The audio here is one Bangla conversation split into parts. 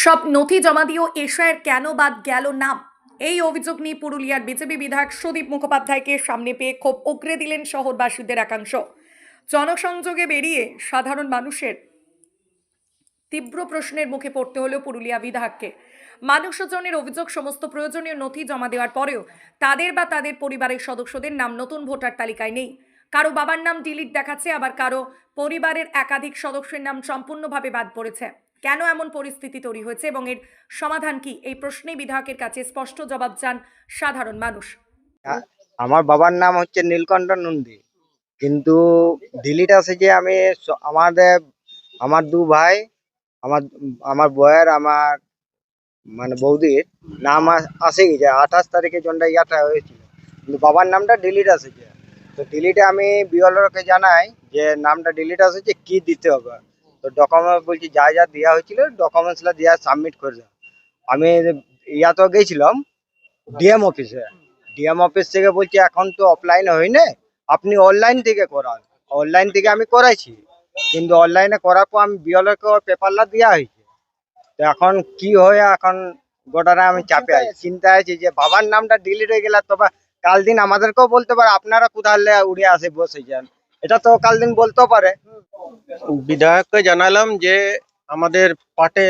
সব নথি জমা দিয়েও এশায়ের কেন বাদ গেল নাম? এই অভিযোগ নিয়ে পুরুলিয়ার বিজেপি বিধায়ক সুদীপ মুখোপাধ্যায়কে সামনে পেয়ে ক্ষোভ উগরে দিলেন শহরবাসীদের একাংশ। জনসংযোগে বেরিয়ে সাধারণ মানুষের তীব্র প্রশ্নের মুখে পড়তে হলো পুরুলিয়া বিধায়ককে। মানুষজনের অভিযোগ, সমস্ত প্রয়োজনীয় নথি জমা দেওয়ার পরেও তাদের বা তাদের পরিবারের সদস্যদের নাম নতুন ভোটার তালিকায় নেই। কারো বাবার নাম ডিলিট দেখাচ্ছে, আবার কারো পরিবারের একাধিক সদস্যের নাম সম্পূর্ণভাবে বাদ পড়েছে। কেন এমন পরিস্থিতি তৈরি হয়েছে এবং এর সমাধান কি, এই প্রশ্নে বিধায়কের কাছে স্পষ্ট জবাব চান সাধারণ মানুষ। আমার বাবার নাম হচ্ছে নীলকণ্ঠ নন্দী, কিন্তু ডিলিট আছে যে আমি আমার দু ভাই, আমার আমার বউয়ের, আমার মানে বৌদির নাম আসে গেছে 28 তারিখে জনটা ইয়াটা হয়েছিল, কিন্তু বাবার নামটা ডিলিট আছে যে। তো ডিলিটে আমি বিএলওকে জানাই যে নামটা ডিলিট আছে যে কি দিতে হবে। তো ডকুমেন্ট বলছি যা যা দেওয়া হয়েছিল ডকুমেন্টসগুলো দিয়ে সাবমিট করে দাও। আমি তো গেছিলাম ডিএম অফিসে। ডিএম অফিস থেকে বলছি এখন তো অফলাইন হয় না, আপনি অনলাইন থেকে করান। অনলাইন থেকে আমি করাইছি, কিন্তু অনলাইনে করার পর আমি বিএলওকে পেপারটা দেওয়া হয়েছে। তো এখন কি হয়, এখন গোটাটা আমি চাপে আছি, চিন্তা আছি যে বাবার নামটা ডিলিট হয়ে গেলে তবে কাল দিন আমাদেরকেও বলতে পারে আপনারা কোথায় উড়ে আসে বসে যান, এটা তো কাল দিন বলতেও পারে। বিধায়ককে জানালাম যে আমাদের পার্টে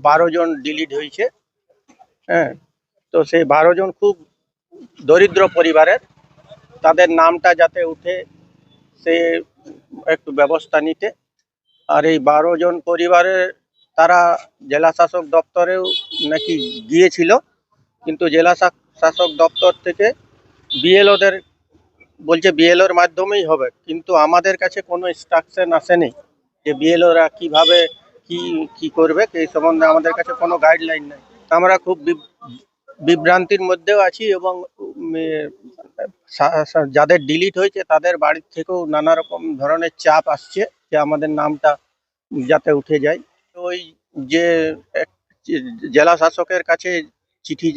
12 জন ডিলিট হয়েছে। হ্যাঁ, তো সেই 12 জন খুব দরিদ্র পরিবারের, তাদের নামটা যাতে উঠে সে একটু ব্যবস্থা নিতে। আর এই 12 জন পরিবারের তারা জেলা শাসক দপ্তরেও নাকি গিয়েছিল, কিন্তু জেলা শাসক দপ্তর থেকে বিএলওদের বলছে বিএলওর মাধ্যমেই হবে, কিন্তু আমাদের কাছে কোনো ইনস্ট্রাকশন আসেনি যে বিএলওরা কিভাবে কি কি করবে এই সম্বন্ধে আমাদের কাছে কোনো গাইডলাইন নেই। আমরা খুব বিভ্রান্তির মধ্যেও আছি এবং যাদের ডিলিট হয়েছে তাদের বাড়ির থেকেও নানা রকম ধরনের চাপ আসছে যে আমাদের নামটা যাতে উঠে যায়। ওই যে জেলা শাসকের কাছে চিঠি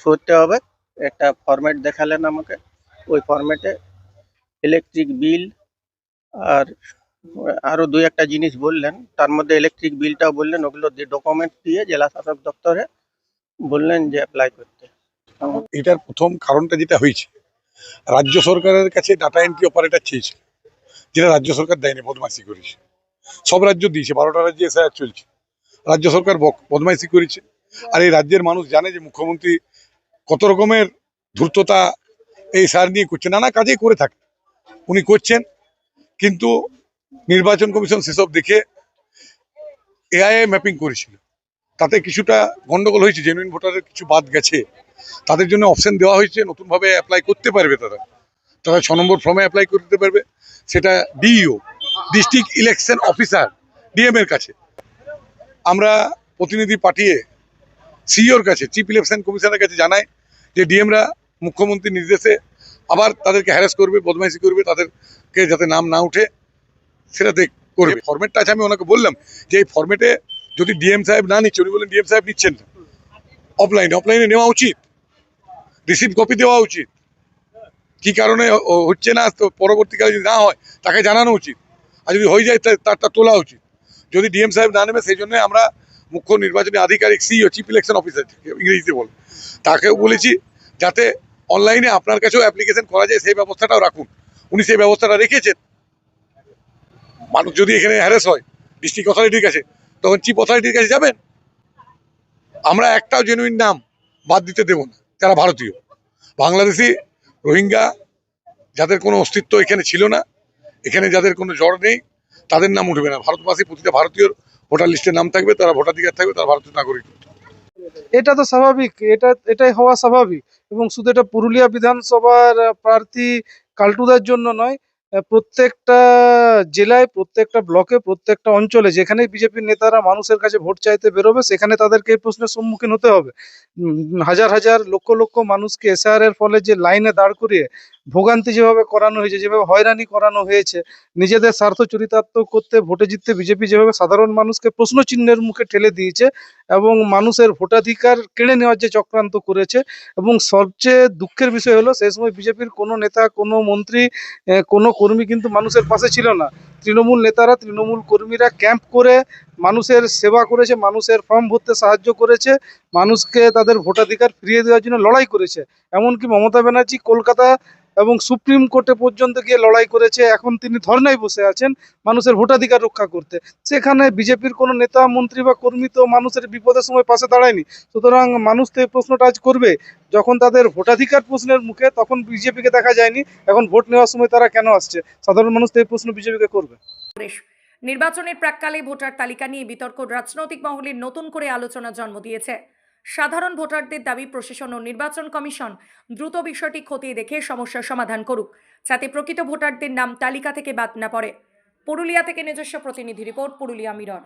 করতে হবে, একটা ফরম্যাট দেখালেন আমাকে, ওই ফরম্যাটে ইলেকট্রিক বিল আর আরো 2-1টা জিনিস বললেন, তার মধ্যে ইলেকট্রিক বিলটাও বললেন, ওগুলো ডকুমেন্ট দিয়ে জেলা শাসক দপ্তরে বললেন যে অ্যাপ্লাই করতে। এটার প্রথম কারণটা যেটা হয়েছে, রাজ্য সরকারের কাছে ডাটা এন্ট্রি অপারেটর চেয়েছে, যেটা রাজ্য সরকার দেয়নি, বদমাইশি করেছে। সব রাজ্য দিয়েছে, 12টা রাজ্যে এসআইআর চলছে, রাজ্য সরকার বদমাইশি করেছে। আর এই রাজ্যের মানুষ জানে যে মুখ্যমন্ত্রী কত রকমের ধূর্ততা এই সার নিয়ে করছে, নানা কাজেই করে থাকে, উনি করছেন। কিন্তু নির্বাচন কমিশন সেসব দেখে এআইএ ম্যাপিং করেছিল, তাতে কিছুটা গন্ডগোল হয়েছে, জেনুইন ভোটারের কিছু বাদ গেছে, তাদের জন্য অপশন দেওয়া হয়েছে, নতুনভাবে অ্যাপ্লাই করতে পারবে তারা। তারা 6 নম্বর ফর্মে অ্যাপ্লাই করতে পারবে, সেটা DEO, district election officer, DM এর কাছে। আমরা প্রতিনিধি পাঠিয়ে সিইওর কাছে, চিফ ইলেকশন কমিশনের কাছে জানাই যে ডিএমরা মুখ্যমন্ত্রীর নির্দেশে আবার তাদেরকে হ্যারাস করবে, বদমাইশি করবে, তাদেরকে যাতে নাম না উঠে সেটা করবে। ফরম্যাটটা আছে, আমি ওনাকে বললাম যে এই ফরম্যাটে যদি ডিএম সাহেব না নিচ্ছে, উনি বললেন ডিএম সাহেব নিচ্ছেন না, অফলাইনে নেওয়া উচিত, রিসিভ কপি দেওয়া উচিত, কি কারণে হচ্ছে না, তো পরবর্তীকালে যদি না হয় তাকে জানানো উচিত, আর যদি হয়ে যায় তারটা তোলা উচিত। যদি ডিএম সাহেব না নেবে, সেই জন্য আমরা মুখ্য নির্বাচনী আধিকারিক, সিইও, চিফ ইলেকশন অফিসার ইংরেজিতে বলে, তাকেও বলেছি যাতে অনলাইনে আপনার কাছেও অ্যাপ্লিকেশন করা যায়, সেই ব্যবস্থাটাও রাখুন। উনি সেই ব্যবস্থাটা রেখেছেন। মানুষ যদি এখানে হ্যারাস হয় ডিস্ট্রিক্ট অথরিটির কাছে, তখন চিফ অথরিটির কাছে যাবেন। আমরা একটাও জেনুইন নাম বাদ দিতে দেব না, যারা ভারতীয়, বাংলাদেশি, রোহিঙ্গা, যাদের কোনো অস্তিত্ব এখানে ছিল না, এখানে যাদের কোনো জ্বর নেই, তাদের নাম উঠবে না। ভারতবাসী, প্রতিটা ভারতীয় ভোটার লিস্টে নাম থাকবে, তারা ভোটাধিকার থাকবে, তারা ভারতীয় নাগরিক। এটা তো স্বাভাবিক, এটাই হওয়া স্বাভাবিক। এবং শুধু এটা পুরুলিয়া বিধানসভার প্রার্থী কালটুদার জন্য নয়, প্রত্যেকটা জেলায়, প্রত্যেকটা ব্লকে, প্রত্যেকটা অঞ্চলে যেখানেই বিজেপির নেতারা মানুষের কাছে ভোট চাইতে বেরোবে, সেখানে তাদেরকে এই প্রশ্নের সম্মুখীন হতে হবে। হাজার হাজার লক্ষ লক্ষ মানুষকে এসআর এর ফলে যে লাইনে দাঁড় করিয়ে ভোগান্তি যেভাবে করানো হয়েছে, যেভাবে হয়রানি করানো হয়েছে, নিজেদের স্বার্থ চরিতার্থ করতে ভোটে জিততে বিজেপি যেভাবে সাধারণ মানুষকে প্রশ্নচিহ্নের মুখে ঠেলে দিয়েছে এবং মানুষের ভোটাধিকার কেড়ে নেওয়ার যে চক্রান্ত করেছে, এবং সবচেয়ে দুঃখের বিষয় হলো সেই সময় বিজেপির কোনো নেতা, কোনো মন্ত্রী, কোনো কর্মী কিন্তু মানুষের পাশে ছিল না। তৃণমূল নেতারা, তৃণমূল কর্মীরা ক্যাম্প করে মানুষের সেবা করেছে, মানুষের ফর্ম ভরতে সাহায্য করেছে, মানুষকে তাদের ভোটাধিকার ফিরিয়ে দেওয়ার জন্য লড়াই করেছে। এমনকি মমতা ব্যানার্জি কলকাতা এবং সুপ্রিম কোর্টে পর্যন্ত গিয়ে লড়াই করেছে। এখন তিনি ধর্নায় বসে আছেন মানুষের ভোটাধিকার রক্ষা করতে। সেখানে বিজেপির কোনো নেতা মন্ত্রী বা কর্মী তো মানুষের বিপদের সময় পাশে দাঁড়ায়নি। সুতরাং মানুষ তো এই প্রশ্নটা আজ করবে, যখন তাদের ভোটাধিকার প্রশ্নের মুখে তখন বিজেপিকে দেখা যায়নি, এখন ভোট নেওয়ার সময় তারা কেন আসছে? সাধারণ মানুষ তো এই প্রশ্ন বিজেপিকে করবে। দেশ নির্বাচনের প্রাক্কালে ভোটার তালিকা নিয়ে বিতর্ক রাজনৈতিক মহলে নতুন করে আলোচনা জন্ম দিয়েছে। সাধারণ ভোটারদের দাবি প্রশাসন ও নির্বাচন কমিশন দ্রুত বিষয়টি খতিয়ে দেখে সমস্যার সমাধান করুক, যাতে প্রকৃত ভোটারদের নাম তালিকা থেকে বাদ না পড়ে। পুরুলিয়া থেকে নিজস্ব প্রতিনিধি রিপোর্ট, পুরুলিয়া মিরর।